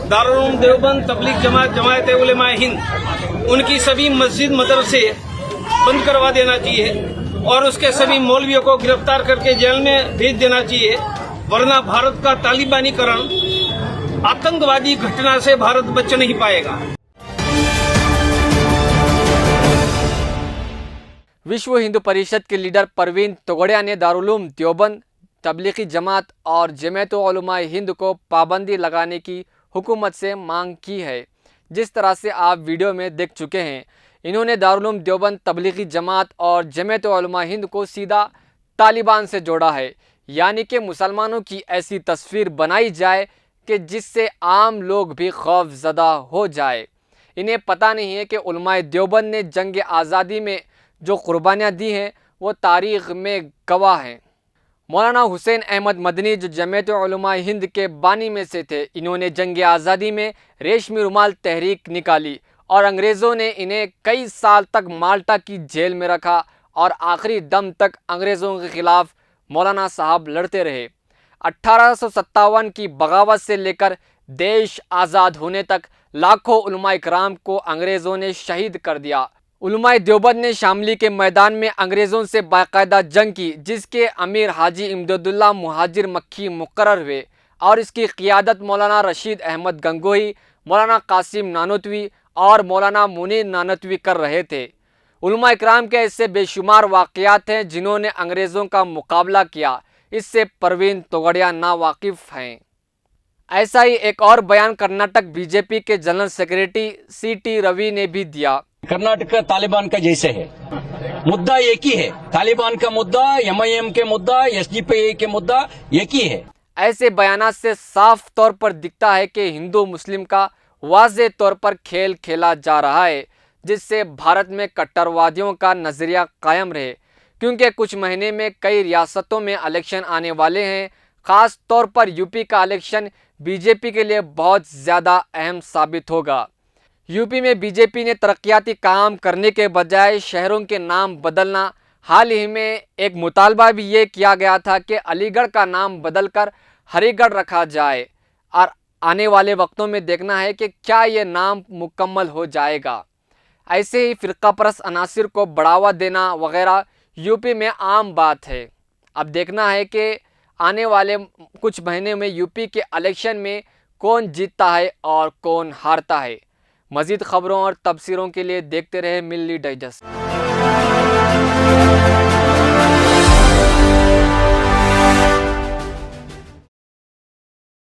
दारुल उलूम देवबंद, तबलीग जमात, जमात उलेमा हिंद, उनकी सभी मस्जिद मदरसे बंद करवा देना चाहिए और उसके सभी मौलवियों को गिरफ्तार करके जेल में भेज देना चाहिए, वरना भारत का तालिबानीकरण आतंकवादी घटना से भारत बच नहीं पाएगा। विश्व हिंदू परिषद के लीडर परवीन तोगड़िया ने दारुल उलूम देवबंद, तबलीगी जमात और जमात उलेमा हिंद को पाबंदी लगाने की हुकूमत से मांग की है। जिस तरह से आप वीडियो में देख चुके हैं, इन्होंने दारुल उलूम देवबंद, तबलीगी जमात और जमात उलेमा हिंद को सीधा तालिबान से जोड़ा है, यानी कि मुसलमानों की ऐसी तस्वीर बनाई जाए कि जिससे आम लोग भी खौफजदा हो जाए। इन्हें पता नहीं है कि उलमाए देवबंद ने जंग आज़ादी में जो कुर्बानियाँ दी हैं वो तारीख़ में गवाह हैं। मौलाना हुसैन अहमद मदनी जो जमात उलेमा हिंद के बानी में से थे, इन्होंने जंग आज़ादी में रेशमी रुमाल तहरीक निकाली और अंग्रेज़ों ने इन्हें कई साल तक माल्टा की जेल में रखा और आखिरी दम तक अंग्रेज़ों के ख़िलाफ़ मौलाना साहब लड़ते रहे। 1857 की बगावत से लेकर देश आज़ाद होने तक लाखों उलमाए किराम को अंग्रेज़ों ने शहीद कर दिया। उलमाए देवबंद ने शामली के मैदान में अंग्रेज़ों से बाकायदा जंग की, जिसके अमीर हाजी इमददुल्ला मुहाजिर मक्की मुकर्रर हुए और इसकी क़ियादत मौलाना रशीद अहमद गंगोही, मौलाना कासिम नानोतवी और मौलाना मुनीर नानोतवी कर रहे थे। उलमाए किराम के ऐसे बेशुमार वाक़यात हैं जिन्होंने अंग्रेज़ों का मुकाबला किया, इससे परवीन तोगड़िया नावाकिफ़ हैं। ऐसा ही एक और बयान कर्नाटक बीजेपी के जनरल सेक्रेटरी CT रवि ने भी दिया। कर्नाटक तालिबान का जैसे है, मुद्दा एक ही है। तालिबान का मुद्दा, MIM के मुद्दा, SDPI के मुद्दा एक ही है। ऐसे बयानात से साफ तौर पर दिखता है कि हिंदू मुस्लिम का वाज़े तौर पर खेल खेला जा रहा है, जिससे भारत में कट्टरवादियों का नज़रिया कायम रहे, क्योंकि कुछ महीने में कई रियासतों में इलेक्शन आने वाले हैं। ख़ास तौर पर यूपी का इलेक्शन बीजेपी के लिए बहुत ज़्यादा अहम साबित होगा। यूपी में बीजेपी ने तरक्याती काम करने के बजाय शहरों के नाम बदलना, हाल ही में एक मुतालबा भी ये किया गया था कि अलीगढ़ का नाम बदलकर हरिगढ़ रखा जाए और आने वाले वक्तों में देखना है कि क्या ये नाम मुकम्मल हो जाएगा। ऐसे ही फ़िरक़ापरस्त अनासिर को बढ़ावा देना वगैरह यूपी में आम बात है। अब देखना है कि आने वाले कुछ महीने में यूपी के इलेक्शन में कौन जीतता है और कौन हारता है। मज़ीद ख़बरों और तबसीरों के लिए देखते रहे मिल्ली डाइजेस्ट।